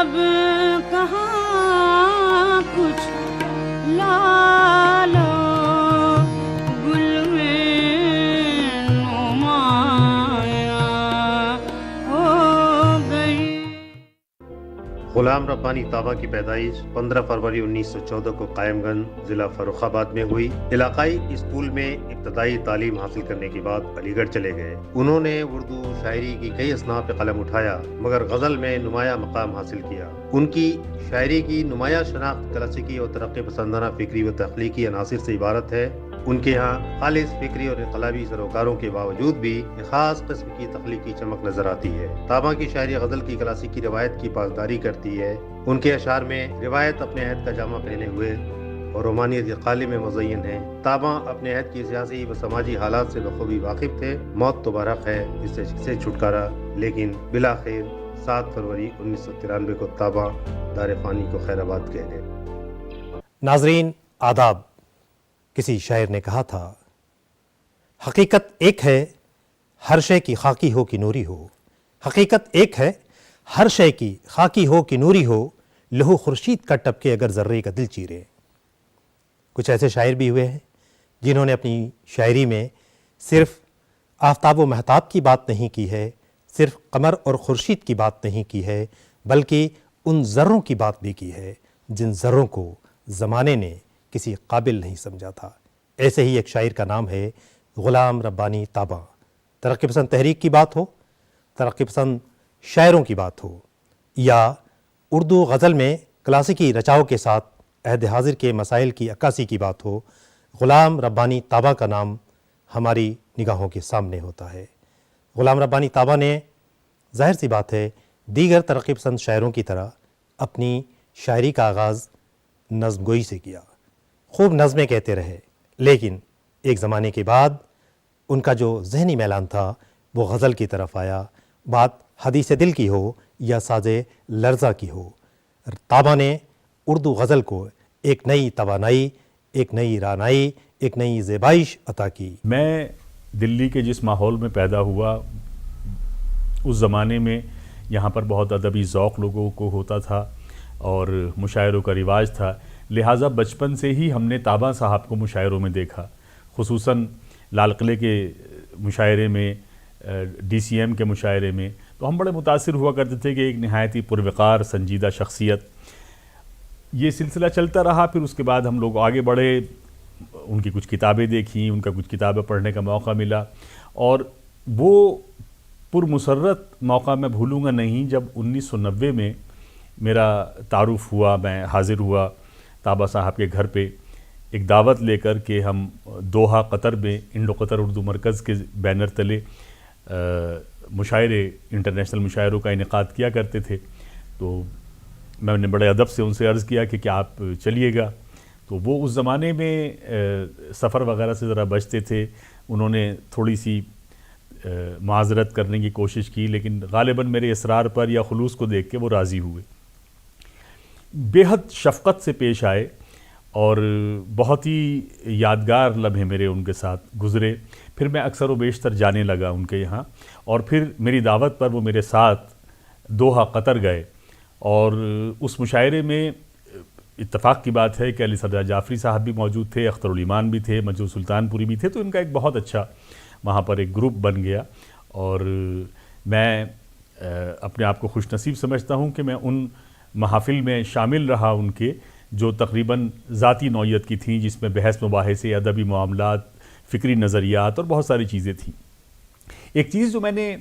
अब कहाँ कुछ लालो गुल में नुमाया हो गई। गुलाम रब्बानी ताबा की पैदाइश 15 फरवरी 1914 को कायमगंज जिला फर्रुखाबाद में हुई। इलाकाई स्कूल में इब्तदाई तालीम हासिल करने के बाद अलीगढ़ चले गए। उन्होंने उर्दू शायरी की कई असनाफ पे कलम उठाया मगर गज़ल में नुमाया मकाम हासिल किया। उनकी शायरी की नुमाया शनाख्त क्लासिकी और तरक्की पसंदाना फिक्री व तख्लीकी अनासिर से इबारत है। उनके यहाँ खालिस फिक्री और इनकलाबी सरोकारों के बावजूद भी एक खास किस्म की तख्लीकी चमक नजर आती है। ताबा की शायरी गज़ल की क्लासिकी रिवायत की पासदारी करती है। उनके अशार में रिवायत अपने अहद का जामा पहने हुए और रोमानियत के काले में मुज़य्यन है। ताबा अपने अहद की सियासी व समाजी हालात से बखूबी वाकिफ थे। मौत तो बारक है इससे छुटकारा, लेकिन बिलाखिर 7 फरवरी 1993 को ताबा दार फ़ानी को खैराबाद कह गए। नाज़रीन आदाब। किसी शायर ने कहा था, हकीकत एक है हर शय की खाकी हो कि नूरी हो। हकीकत एक है हर शय की खाकी हो कि नूरी हो, लहू खुर्शीद का टपके अगर ज़र्रे का दिल चीरे। कुछ ऐसे शायर भी हुए हैं जिन्होंने अपनी शायरी में सिर्फ आफताब व महताब की बात नहीं की है, सिर्फ कमर और खुर्शीद की बात नहीं की है, बल्कि उन ज़र्रों की बात भी की है जिन ज़र्रों को ज़माने ने किसी काबिल नहीं समझा था। ऐसे ही एक शायर का नाम है गुलाम रब्बानी ताबा। तरक्की पसंद तहरीक की बात हो, तरक्की पसंद शायरों की बात हो, या उर्दू गज़ल में क्लासिकी रचाव के साथ अहद हाजिर के मसाइल की अक्कासी की बात हो, गुलाम रब्बानी ताबा का नाम हमारी निगाहों के सामने होता है। गुलाम रब्बानी ताबा ने ज़ाहिर सी बात है दीगर तरक्की पसंद शायरों की तरह अपनी शायरी का आगाज़ नज़्म गोई से किया। खूब नज़में कहते रहे, लेकिन एक ज़माने के बाद उनका जो ज़हनी मैलान था वो गज़ल की तरफ आया। बात हदीस दिल की हो या साज़े लर्ज़ा की हो, ताबा ने उर्दू गज़ल को एक नई तवानाई, एक नई रानाई, एक नई ज़ेबाइश अता की। मैं दिल्ली के जिस माहौल में पैदा हुआ, उस ज़माने में यहाँ पर बहुत अदबी ज़ौक़ लोगों को होता था और मुशायरों का रिवाज था। लिहाजा बचपन से ही हमने ताबा साहब को मुशायरों में देखा, खुसूसन लाल किले के मुशायरे में, DCM के मुशायरे में। तो हम बड़े मुतासिर हुआ करते थे कि एक नहायत ही पुरवकार संजीदा शख्सियत। ये सिलसिला चलता रहा। फिर उसके बाद हम लोग आगे बढ़े, उनकी कुछ किताबें देखी, उनका कुछ किताबें पढ़ने का मौका मिला, और वो पुरमुसर्रत मौका मैं भूलूँगा नहीं जब 1990 में मेरा तारुफ हुआ, मैं हाज़िर हुआ ताबा साहब के घर पे एक दावत लेकर के। हम दोहा कतर में इंडो कतर उर्दू मरकज़ के बैनर तले मुशायरे, इंटरनेशनल मुशायरों का इनेकाद किया करते थे। तो मैंने बड़े अदब से उनसे अर्ज़ किया कि क्या आप चलिएगा। तो वो उस ज़माने में सफ़र वग़ैरह से ज़रा बचते थे। उन्होंने थोड़ी सी माज़रत करने की कोशिश की, लेकिन ग़ालिबन मेरे इसरार पर या खुलूस को देख के वो राज़ी हुए। बेहद शफ़क़त से पेश आए और बहुत ही यादगार लम्हे मेरे उनके साथ गुज़रे। फिर मैं अक्सर व बेशतर जाने लगा उनके यहाँ, और फिर मेरी दावत पर वो मेरे साथ दोहा कतर गए। और उस मुशायरे में इत्तफ़ाक़ की बात है कि अली सरदार जाफ़री साहब भी मौजूद थे, अख्तरुल ईमान भी थे, मंजूर सुल्तानपुरी भी थे। तो इनका एक बहुत अच्छा वहाँ पर एक ग्रुप बन गया, और मैं अपने आप को खुशनसीब समझता हूँ कि मैं उन महफ़िल में शामिल रहा उनके, जो तकरीबन ज़ाती नौइयत की थी, जिसमें बहस मुबाहिसे, अदबी मामलात, फ़िक्री नज़रियात और बहुत सारी चीज़ें थीं। एक चीज़ जो मैंने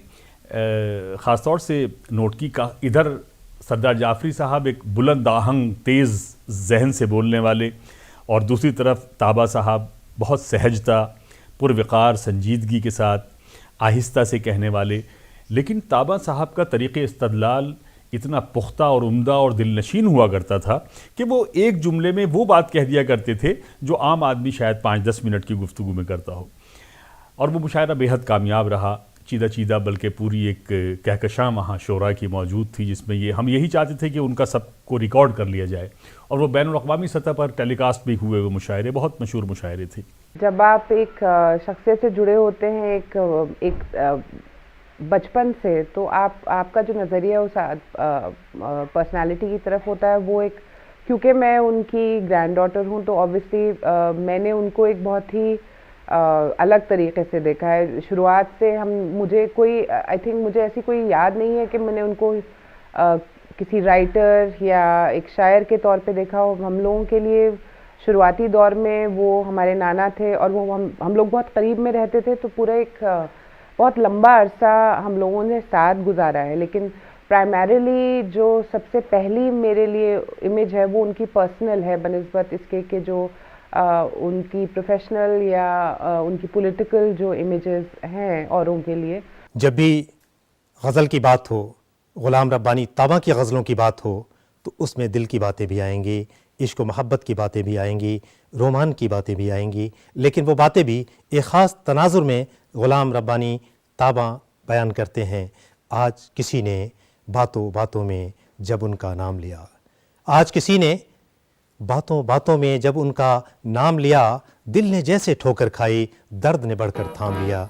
ख़ास तौर से नोट की, का इधर सरदार जाफ़री साहब एक बुलंद आहंग, तेज़ जहन से बोलने वाले, और दूसरी तरफ ताबा साहब बहुत सहजता, पुरवकार, संजीदगी के साथ आहिस्ता से कहने वाले। लेकिन ताबा साहब का तरीक़े इस्तदलाल इतना पुख्ता और उम्दा और दिलनशीन हुआ करता था कि वो एक जुमले में वो बात कह दिया करते थे जो आम आदमी शायद 5-10 मिनट की गुफ्तगू में करता हो। और वो मुशायरा बेहद कामयाब रहा। चीदा चीदा बल्कि पूरी एक कहकशां वहाँ शोरा की मौजूद थी, जिसमें ये हम यही चाहते थे कि उनका सबको रिकॉर्ड कर लिया जाए, और वो बैनुल-अक़वामी सतह पर टेलीकास्ट भी हुए वो मुशायरे, बहुत मशहूर मुशायरे थे। जब आप एक शख्सियत से जुड़े होते हैं, एक بچپن سے تو آپ کا جو نظریہ اس پرسنالٹی کی طرف ہوتا ہے وہ ایک، کیونکہ میں ان کی گرینڈ ڈاٹر ہوں تو آبویسلی میں نے ان کو ایک بہت ہی الگ طریقے سے دیکھا ہے شروعات سے. مجھے کوئی آئی تھنک مجھے ایسی کوئی یاد نہیں ہے کہ میں نے ان کو کسی رائٹر یا ایک شاعر کے طور پہ دیکھا ہو. ہم لوگوں کے لیے شروعاتی دور میں وہ ہمارے نانا تھے اور وہ ہم لوگ بہت قریب میں رہتے تھے، تو پورا ایک بہت لمبا عرصہ ہم لوگوں نے ساتھ گزارا ہے. لیکن پرائمریلی جو سب سے پہلی میرے لیے امیج ہے وہ ان کی پرسنل ہے بنسبت اس کے کہ جو ان کی پروفیشنل یا ان کی پولیٹیکل جو امیجز ہیں اوروں کے لیے. جب بھی غزل کی بات ہو، غلام ربانی طابہ کی غزلوں کی بات ہو، تو اس میں دل کی باتیں بھی آئیں گی، عشق و محبت کی باتیں بھی آئیں گی، رومان کی باتیں بھی آئیں گی، لیکن وہ باتیں بھی ایک خاص تناظر میں غلام ربانی طابہ بیان کرتے ہیں. آج کسی نے باتوں باتوں میں جب ان کا نام لیا، آج کسی نے باتوں باتوں میں جب ان کا نام لیا، دل نے جیسے ٹھوکر کھائی، درد نے بڑھ کر تھام لیا.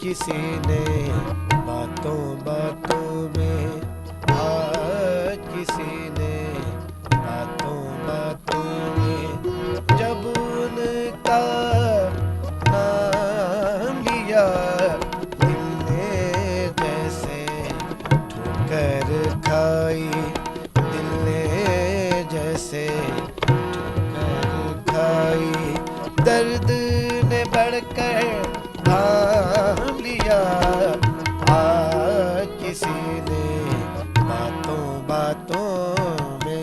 کسی نے باتوں باتوں میں، آج کسی نے باتوں باتوں میں جب ان کا نام لیا، دل نے جیسے ٹھوکر کھائی، دل نے جیسے ٹھوکر کھائی، درد نے بڑھ کر تھام لیا. آج کسی نے باتوں باتوں میں.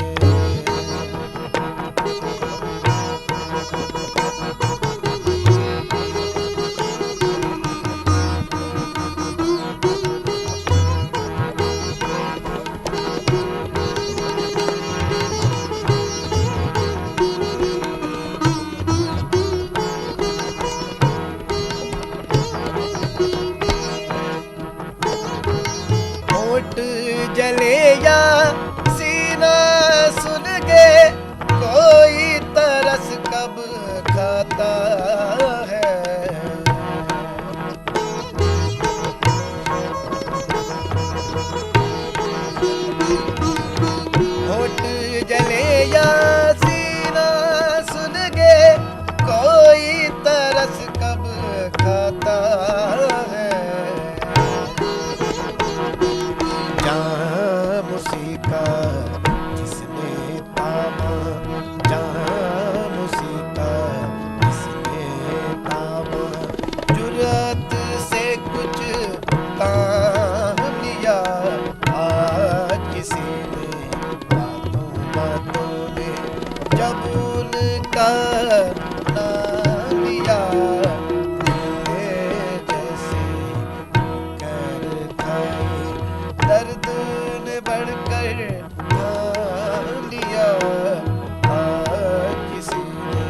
جلے یا سینہ سن گے، کوئی ترس کب کھاتا ہے. ہوٹ جلے یا سینہ سن گے، کوئی ترس کب کھاتا ہے. موسیقا جس نے تابا، جہاں موسیقا جس نے تابا، جرأت سے کچھ کام لیا. آج کسی نے باتوں باتوں میں جب ان کا نام لیا، جیسے کر کھائی، درد نے بڑھ کر تھام لیا. آج کسی نے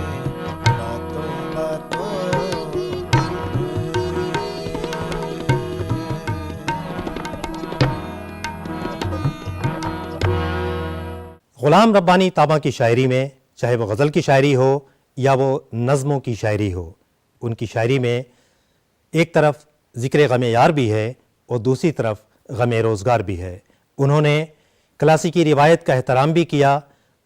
باتوں باتوں. غلام ربانی طابہ کی شاعری میں، چاہے وہ غزل کی شاعری ہو یا وہ نظموں کی شاعری ہو، ان کی شاعری میں ایک طرف ذکر غم یار بھی ہے اور دوسری طرف غم روزگار بھی ہے. انہوں نے کلاسیکی روایت کا احترام بھی کیا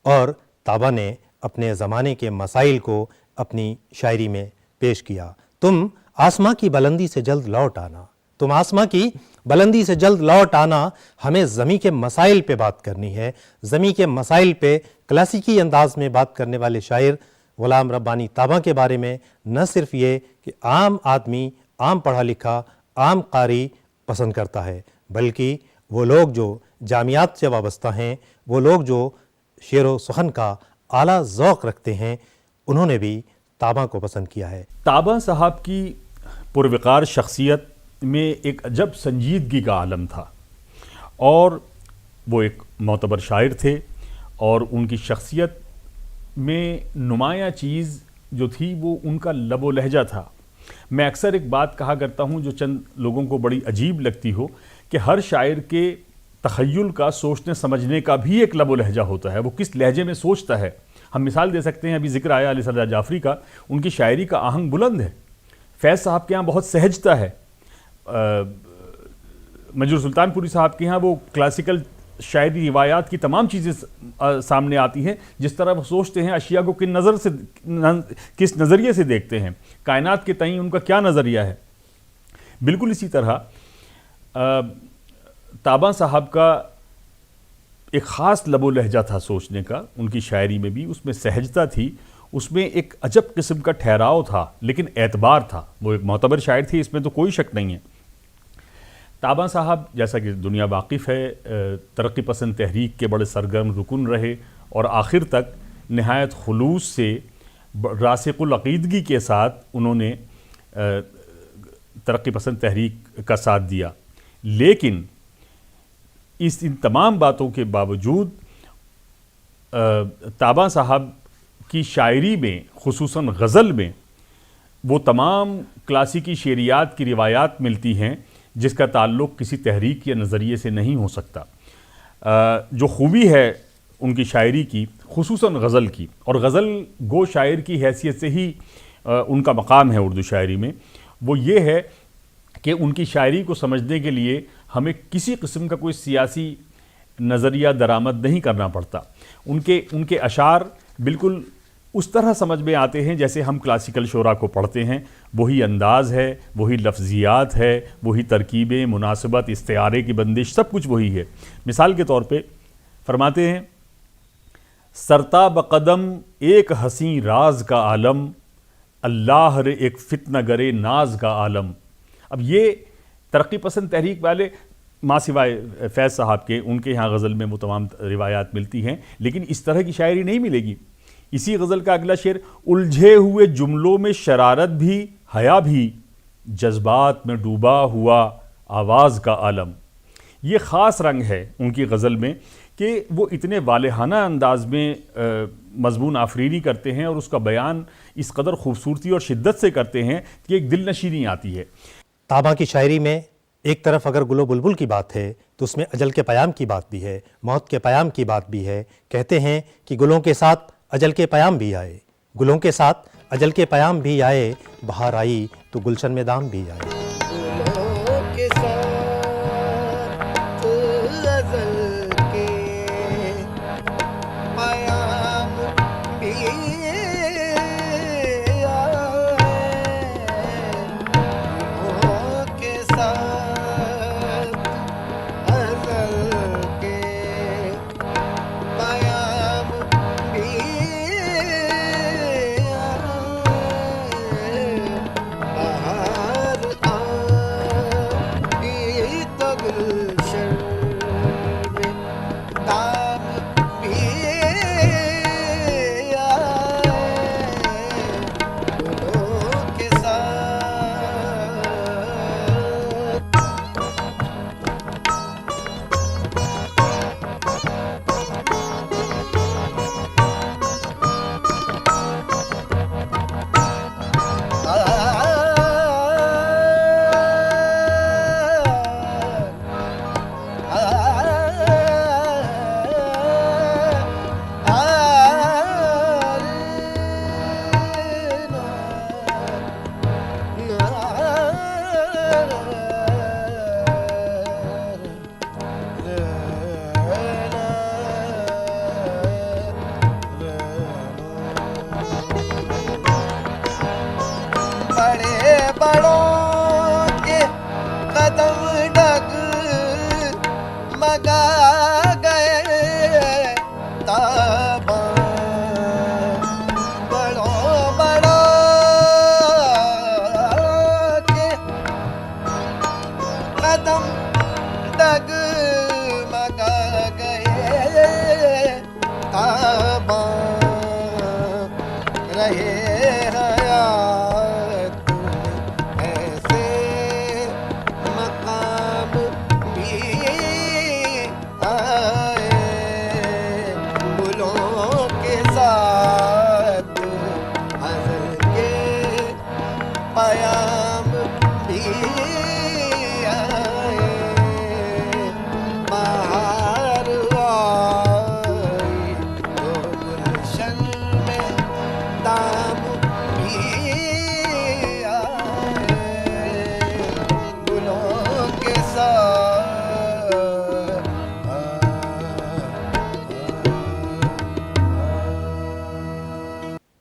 اور طابہ نے اپنے زمانے کے مسائل کو اپنی شاعری میں پیش کیا. تم آسماں کی بلندی سے جلد لوٹ آنا، تم آسماں کی بلندی سے جلد لوٹ آنا. ہمیں زمیں کے مسائل پہ بات کرنی ہے. زمیں کے مسائل پہ کلاسیکی انداز میں بات کرنے والے شاعر غلام ربانی طابہ کے بارے میں نہ صرف یہ کہ عام آدمی، عام پڑھا لکھا، عام قاری پسند کرتا ہے، بلکہ وہ لوگ جو جامعات سے وابستہ ہیں، وہ لوگ جو شعر و سخن کا اعلیٰ ذوق رکھتے ہیں، انہوں نے بھی طابہ کو پسند کیا ہے. طابہ صاحب کی پروقار شخصیت میں ایک عجب سنجیدگی کا عالم تھا، اور وہ ایک معتبر شاعر تھے اور ان کی شخصیت میں نمایاں چیز جو تھی وہ ان کا لب و لہجہ تھا۔ میں اکثر ایک بات کہا کرتا ہوں جو چند لوگوں کو بڑی عجیب لگتی ہو کہ ہر شاعر کے تخیل کا، سوچنے سمجھنے کا بھی ایک لب و لہجہ ہوتا ہے، وہ کس لہجے میں سوچتا ہے۔ ہم مثال دے سکتے ہیں، ابھی ذکر آیا علی سردار جعفری کا، ان کی شاعری کا آہنگ بلند ہے۔ فیض صاحب کے ہاں بہت سہجتا ہے، منظور سلطان پوری صاحب کے ہاں وہ کلاسیکل شاعری روایات کی تمام چیزیں سامنے آتی ہیں، جس طرح وہ سوچتے ہیں، اشیاء کو کس نظریے سے دیکھتے ہیں، کائنات کے تئیں ان کا کیا نظریہ ہے۔ بالکل اسی طرح طابہ صاحب کا ایک خاص لب و لہجہ تھا سوچنے کا، ان کی شاعری میں بھی اس میں سہجتا تھی، اس میں ایک عجب قسم کا ٹھہراؤ تھا، لیکن اعتبار تھا۔ وہ ایک معتبر شاعر تھی، اس میں تو کوئی شک نہیں ہے۔ طابہ صاحب جیسا کہ دنیا واقف ہے، ترقی پسند تحریک کے بڑے سرگرم رکن رہے اور آخر تک نہایت خلوص سے راسخ العقیدگی کے ساتھ انہوں نے ترقی پسند تحریک کا ساتھ دیا، لیکن ان تمام باتوں کے باوجود طابہ صاحب کی شاعری میں، خصوصاً غزل میں، وہ تمام کلاسیکی شعریات کی روایات ملتی ہیں جس کا تعلق کسی تحریک یا نظریے سے نہیں ہو سکتا۔ جو خوبی ہے ان کی شاعری کی، خصوصاً غزل کی، اور غزل گو شاعر کی حیثیت سے ہی ان کا مقام ہے اردو شاعری میں، وہ یہ ہے کہ ان کی شاعری کو سمجھنے کے لیے ہمیں کسی قسم کا کوئی سیاسی نظریہ درآمد نہیں کرنا پڑتا۔ ان کے اشعار بالکل اس طرح سمجھ میں آتے ہیں جیسے ہم کلاسیکل شعراء کو پڑھتے ہیں، وہی انداز ہے، وہی لفظیات ہے، وہی ترکیبیں، مناسبت، استعارے کی بندش، سب کچھ وہی ہے۔ مثال کے طور پہ فرماتے ہیں، سرتا بقدم ایک حسین راز کا عالم، اللہ رے ایک فتنہ گرے ناز کا عالم۔ اب یہ ترقی پسند تحریک والے، ماں سوائے فیض صاحب کے، ان کے یہاں غزل میں وہ تمام روایات ملتی ہیں، لیکن اس طرح کی شاعری نہیں ملے گی۔ اسی غزل کا اگلا شعر، الجھے ہوئے جملوں میں شرارت بھی حیا بھی، جذبات میں ڈوبا ہوا آواز کا عالم۔ یہ خاص رنگ ہے ان کی غزل میں کہ وہ اتنے والہانہ انداز میں مضمون آفرینی کرتے ہیں اور اس کا بیان اس قدر خوبصورتی اور شدت سے کرتے ہیں کہ ایک دل نشینی آتی ہے۔ طابہ کی شاعری میں ایک طرف اگر گل و بلبل کی بات ہے تو اس میں اجل کے پیام کی بات بھی ہے، موت کے پیام کی بات بھی ہے۔ کہتے ہیں کہ گلوں کے ساتھ اجل کے پیام بھی آئے، گلوں کے ساتھ اجل کے پیام بھی آئے، بہار آئی تو گلشن میں دام بھی آئے۔ گلوں کے ساتھ ازل کے پیام بھی آئے، گلوں کے ساتھ ازل کے پیام بھی آئے، بہار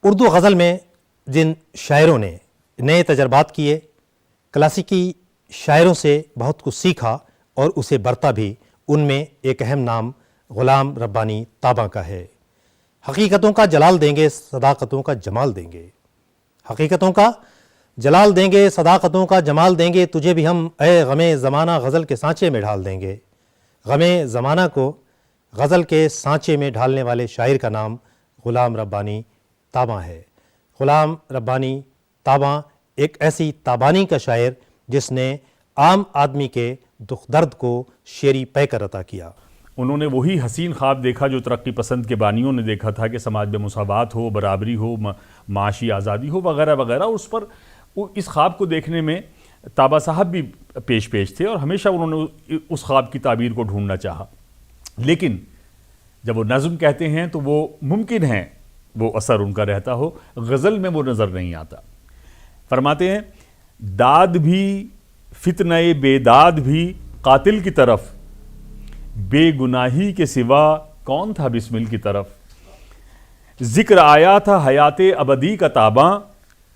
उर्दू गज़ल में जिन शायरों ने नए तजर्बात किए, क्लासिकी शायरों से बहुत कुछ सीखा और उसे बरता भी, उनमें एक अहम नाम ग़ुलाम रब्बानी ताबा का है। हकीकतों का जलाल देंगे, सदाकतों का जमाल देंगे। हकीकतों का जलाल देंगे, सदाकतों का जमाल देंगे, तुझे भी हम ए गमे ज़माना गज़ल के सांचे में ढाल देंगे। गमे ज़माना को गज़ल के सांचे में ढालने वाले शायर का नाम ग़ुलाम रब्बानी ताबा है। ग़ुलाम रब्बानी ताबा एक ऐसी ताबानी का शायर जिसने आम आदमी के दुख दर्द को शेरी पैकर अता किया। उन्होंने वही हसीन ख्वाब देखा जो तरक्की पसंद के बानियों ने देखा था कि समाज में मुसावात हो, बराबरी हो, माशी आज़ादी हो, वगैरह वगैरह। उस पर इस ख्वाब को देखने में ताबा साहब भी पेश थे और हमेशा उन्होंने उस ख्वाब की ताबीर को ढूंढना चाहा। लेकिन जब वो नज़्म कहते हैं तो वो मुमकिन है वो असर उनका रहता हो, गज़ल में वो नज़र नहीं आता। फरमाते हैं, दाद भी फितने बेदाद भी कातिल की तरफ, बेगुनाही के सिवा कौन था बिस्मिल की तरफ। जिक्र आया था हयाते अबदी का ताबा,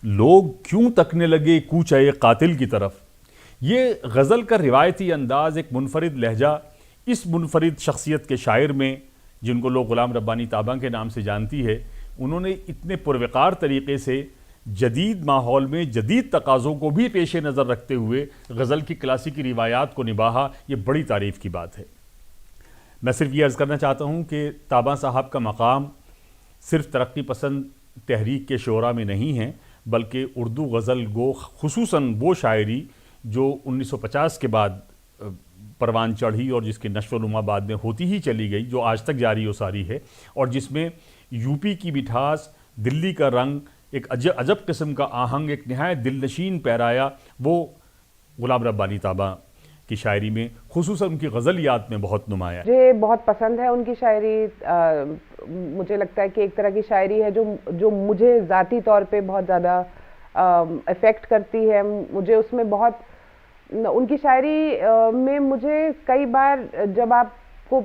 लोग क्यों तकने लगे कूचे कातिल की तरफ। ये गज़ल का रिवायती अंदाज़, एक मुनफरिद लहजा, इस मुनफरिद शख्सियत के शायर में, जिनको लोग ग़ुलाम रब्बानी ताबा के नाम से जानती है, उन्होंने इतने पुरवकार तरीक़े से जदीद माहौल में जदीद तकाज़ों को भी पेश नज़र रखते हुए गज़ल की क्लासिकी रिवायात को निभाहा। ये बड़ी तारीफ़ की बात है। मैं सिर्फ ये अर्ज़ करना चाहता हूँ कि ताबा साहब का मकाम सिर्फ तरक्की पसंद तहरीक के शोरा में नहीं है, बल्कि उर्दू गज़ल गो, खुसूसन वो शायरी जो 1950 के बाद परवान चढ़ी और जिसकी नश्व नुमा बाद में होती ही चली गई, जो आज तक जारी व सारी है, और जिसमें यूपी की मिठास, दिल्ली का रंग, एक अजब किस्म का आहंग, एक नहायत दिलनशीन पैराया, वो ग़ुलाम रब्बानी ताबा की शायरी में, खुसूसन उनकी गज़लियात में बहुत नुमाया है। मुझे बहुत पसंद है उनकी शायरी। मुझे लगता है कि एक तरह की शायरी है जो मुझे ज़ाती तौर पे बहुत ज़्यादा अफेक्ट करती है। मुझे उसमें बहुत, उनकी शायरी में मुझे कई बार जब आपको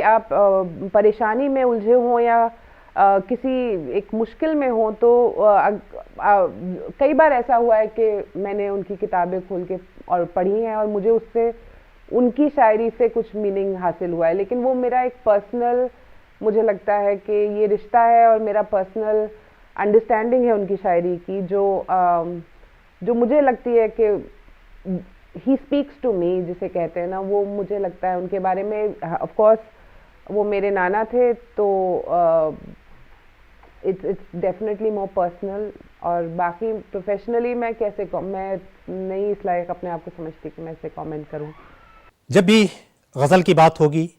आप परेशानी में उलझे हों या किसी एक मुश्किल में हो, तो कई बार ऐसा हुआ है कि मैंने उनकी किताबें खोल के और पढ़ी हैं और मुझे उससे, उनकी शायरी से कुछ मीनिंग हासिल हुआ है। लेकिन वो मेरा एक पर्सनल, मुझे लगता है कि ये रिश्ता है और मेरा पर्सनल अंडरस्टैंडिंग है उनकी शायरी की, जो मुझे लगती है कि ही स्पीक्स टू मी, जिसे कहते हैं ना, वो मुझे लगता है उनके बारे में। ऑफ कोर्स वो मेरे नाना थे, तो इट्स डेफिनेटली मोर पर्सनल। और बाकी प्रोफेशनली मैं मैं नहीं इस लायक अपने आप को समझती कि मैं इसे कमेंट करूं। जब भी गज़ल की बात होगी,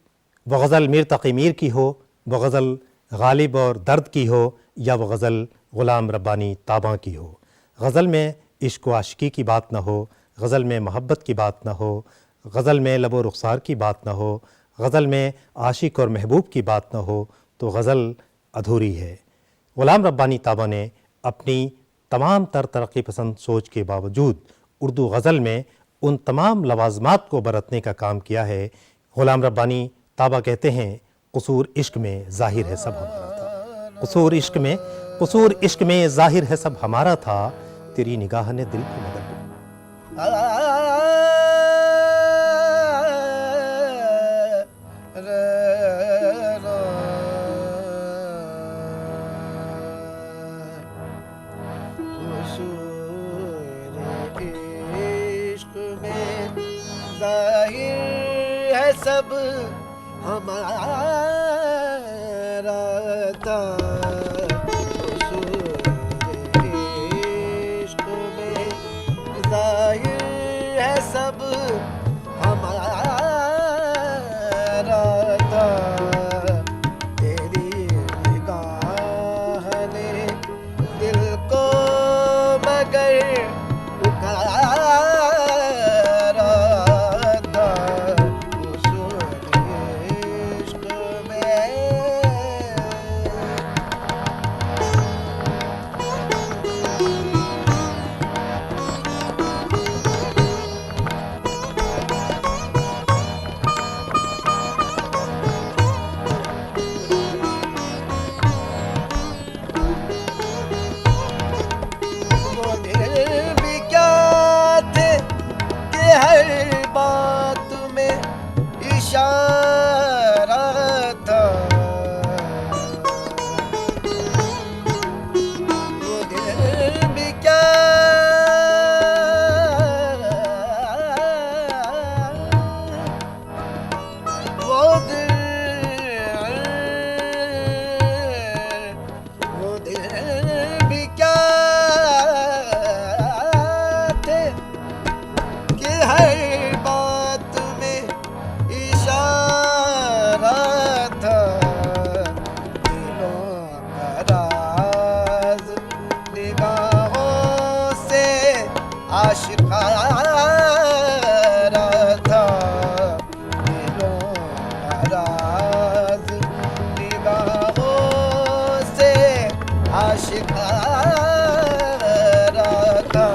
वो गज़ल मीर तक़ी मीर की हो, वो गज़ल गालिब और दर्द की हो, या वो गज़ल ग़ुलाम रब्बानी ताबा की हो। गज़ल में इश्क व आशिकी की बात ना हो, गज़ल में मोहब्बत की बात ना हो, गज़ल में लब व रुख़सार की बात ना हो, गज़ल में आशिक और महबूब की बात ना हो, तो गज़ल अधूरी है। ग़ुलाम रब्बानी ताबा ने अपनी तमाम तर तरक्की पसंद सोच के बावजूद उर्दू गज़ल में उन तमाम लवाज़मात को बरतने का काम किया है। ग़ुलाम रब्बानी ताबा कहते हैं, क़ुसूर इश्क में ज़ाहिर है सब हमारा था। क़ुसूर इश्क में ज़ाहिर है सब हमारा था, तेरी निगाह ने दिल को मदद सब हमारा था। इश्क में ज़ाहिर है सब हमारा था, तेरी निगाह ने दिल को मगर आशिकारा था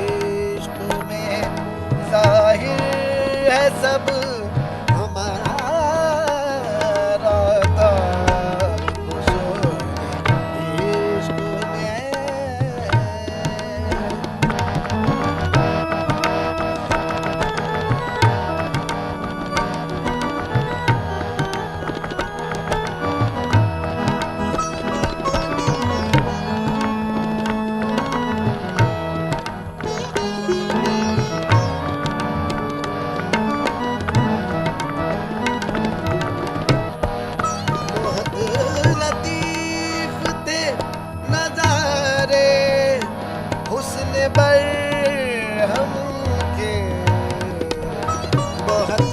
इश्क में जाहिर है सब हमारा था इश्क में बहुत लतीफ थे नजारे हुस्न बरहम के बहुत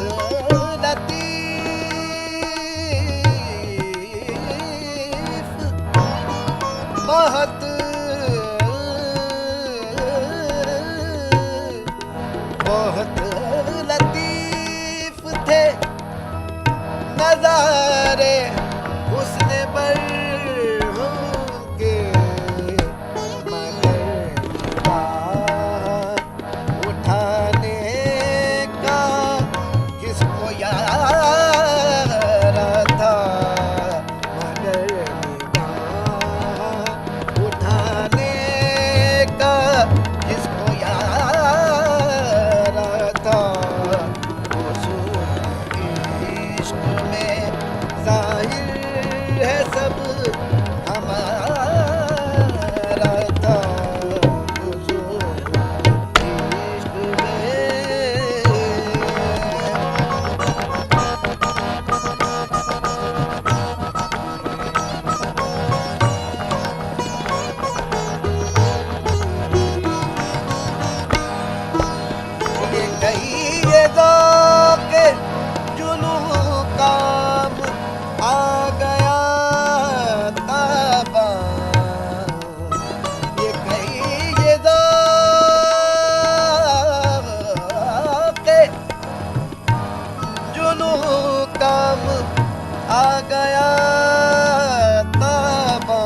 लतीफ बहुत बहुत लतीफ थे नजारे उसने पर के मगर निगाह उठाने का किसको यार था मगर निगाह उठाने का किसको यार था इश्क में जाहिर है सब हमारा था इश्क में ये कहिए के जुनू काम आ गया ताबा ये कहिए के जुनू काम आ गया ताबा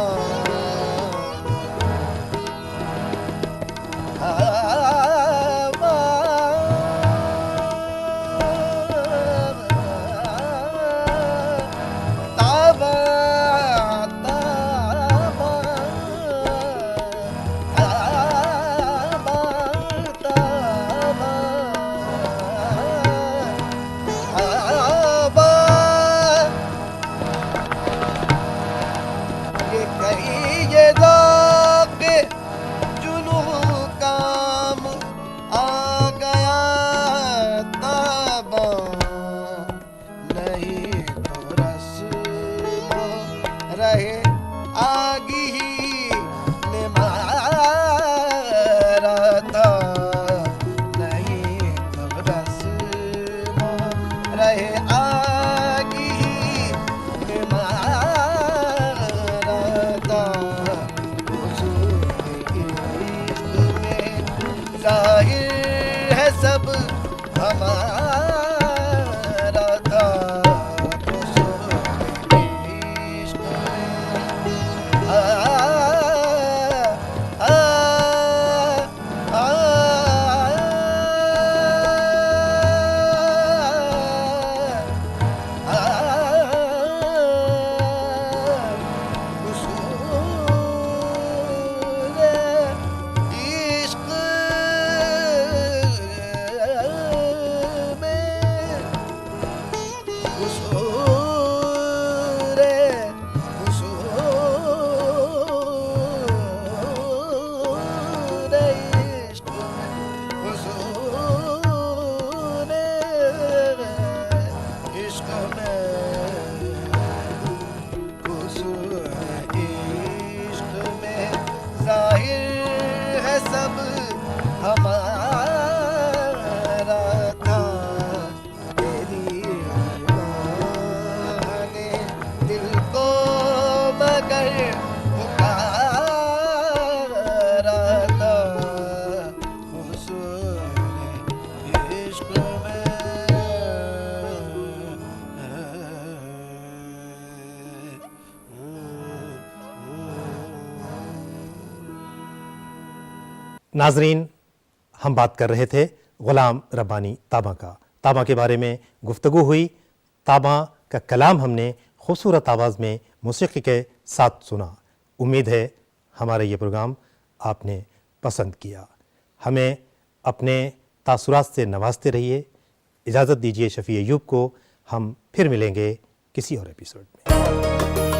ये कहिए के जुनू काम आ गया ताबा नहीं तो रस्म रहे आगी ही ने मारा था नहीं तो रस्म रहे आगी ही ने मारा था जाहिर है सब हमारा था इश्क में आ आ आ इश्क नाजरीन, हम बात कर रहे थे ग़ुलाम रब्बानी ताबा का। ताबा के बारे में गुफ्तगू हुई। ताबा का कलाम हमने खूबसूरत आवाज़ में मौसीक़ी के साथ सुना। उम्मीद है हमारा ये प्रोग्राम आपने पसंद किया। हमें अपने तासुरात से नवाजते रहिए। इजाज़त दीजिए शफ़ी अय्यूब को। हम फिर मिलेंगे किसी और एपिसोड में।